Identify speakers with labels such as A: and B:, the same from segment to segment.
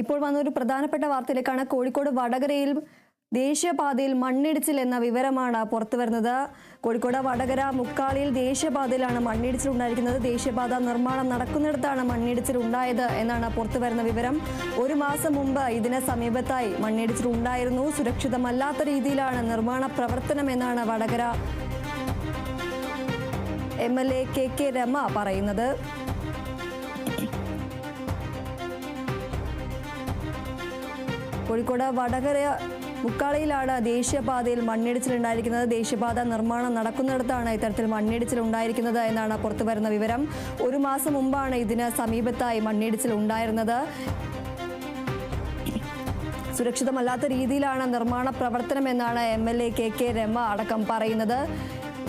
A: ഇപ്പോൾ വന്ന ഒരു പ്രധാനപ്പെട്ട വാർത്തയിലേക്കാണ്. കോഴിക്കോട് വടകരയിൽ ദേശീയപാതയിൽ മണ്ണിടിച്ചിൽ എന്ന വിവരമാണ് പുറത്തു വരുന്നത്. കോഴിക്കോട് വടകര മുക്കാളിയിൽ ദേശീയപാതയിലാണ് മണ്ണിടിച്ചിൽ ഉണ്ടായിരിക്കുന്നത്. ദേശീയപാത നിർമ്മാണം നടക്കുന്നിടത്താണ് മണ്ണിടിച്ചിൽ ഉണ്ടായത് എന്നാണ് പുറത്തു വരുന്ന വിവരം. ഒരു മാസം മുമ്പ് ഇതിന് സമീപത്തായി മണ്ണിടിച്ചിൽ ഉണ്ടായിരുന്നു. സുരക്ഷിതമല്ലാത്ത രീതിയിലാണ് നിർമ്മാണ പ്രവർത്തനം എന്നാണ് വടകര MLA KK രമ പറയുന്നത്. കോഴിക്കോട് വടകര മുക്കാളിയിലാണ് ദേശീയപാതയിൽ മണ്ണിടിച്ചിൽ ഉണ്ടായിരിക്കുന്നത്. ദേശീയപാത നിർമ്മാണം നടക്കുന്നിടത്താണ് ഇത്തരത്തിൽ മണ്ണിടിച്ചിൽ ഉണ്ടായിരിക്കുന്നത് എന്നാണ് പുറത്തു വരുന്ന വിവരം. ഒരു മാസം മുമ്പാണ് ഇതിന് സമീപത്തായി മണ്ണിടിച്ചിൽ ഉണ്ടായിരുന്നത്. സുരക്ഷിതമല്ലാത്ത രീതിയിലാണ് നിർമ്മാണ പ്രവർത്തനം എന്നാണ് MLA KK രമ അടക്കം പറയുന്നത്.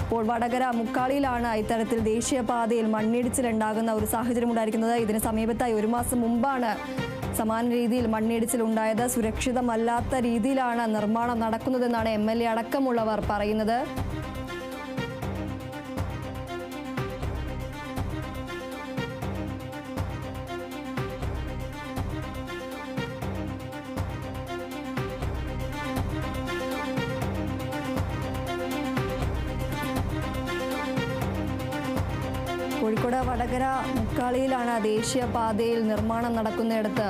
A: ഇപ്പോൾ വടകര മുക്കാളിയിലാണ് ഇത്തരത്തിൽ ദേശീയപാതയിൽ മണ്ണിടിച്ചിൽ ഉണ്ടാകുന്ന ഒരു സാഹചര്യം ഉണ്ടായിരിക്കുന്നത്. ഇതിന് സമീപത്തായി ഒരു മാസം മുമ്പാണ് സമാന രീതിയിൽ മണ്ണിടിച്ചിൽ ഉണ്ടായത്. സുരക്ഷിതമല്ലാത്ത രീതിയിലാണ് നിർമ്മാണം നടക്കുന്നതെന്നാണ് MLA അടക്കമുള്ളവർ പറയുന്നത്. കോഴിക്കോട് വടകര മുക്കാളിയിലാണ് ദേശീയപാതയിൽ നിർമ്മാണം നടക്കുന്നിടത്ത്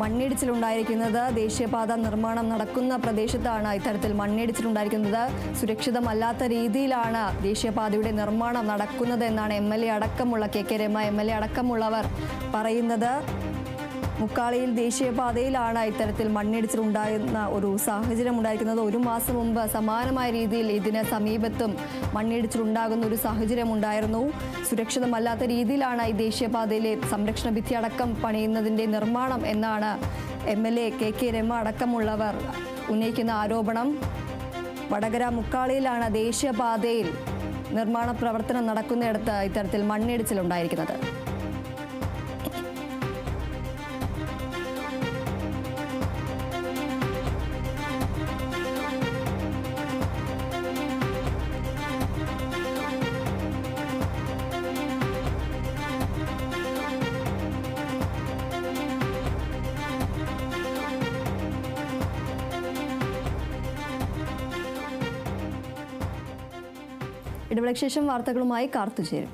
A: മണ്ണിടിച്ചിലുണ്ടായിരിക്കുന്നത്. ദേശീയപാത നിർമ്മാണം നടക്കുന്ന പ്രദേശത്താണ് ഇത്തരത്തിൽ മണ്ണിടിച്ചിലുണ്ടായിരിക്കുന്നത്. സുരക്ഷിതമല്ലാത്ത രീതിയിലാണ് ദേശീയപാതയുടെ നിർമ്മാണം നടക്കുന്നതെന്നാണ് MLA അടക്കമുള്ള KK രമ MLA അടക്കമുള്ളവർ പറയുന്നത്. മുക്കാളിയിൽ ദേശീയപാതയിലാണ് ഇത്തരത്തിൽ മണ്ണിടിച്ചിലുണ്ടാകുന്ന ഒരു സാഹചര്യം ഉണ്ടായിരിക്കുന്നത്. ഒരു മാസം മുമ്പ് സമാനമായ രീതിയിൽ ഇതിന് സമീപത്തും മണ്ണിടിച്ചിലുണ്ടാകുന്ന ഒരു സാഹചര്യം ഉണ്ടായിരുന്നു. സുരക്ഷിതമല്ലാത്ത രീതിയിലാണ് ഈ ദേശീയപാതയിലെ സംരക്ഷണ ഭിത്തി അടക്കം പണിയുന്നതിൻ്റെ നിർമ്മാണം എന്നാണ് MLA KK രമ അടക്കമുള്ളവർ ഉന്നയിക്കുന്ന ആരോപണം. വടകര മുക്കാളിയിലാണ് ദേശീയപാതയിൽ നിർമ്മാണ പ്രവർത്തനം നടക്കുന്നിടത്ത് ഇത്തരത്തിൽ മണ്ണിടിച്ചിലുണ്ടായിരിക്കുന്നത്. ഇടവേളയ്ക്ക് ശേഷം വാർത്തകളുമായി കാർത്തു ചേരും.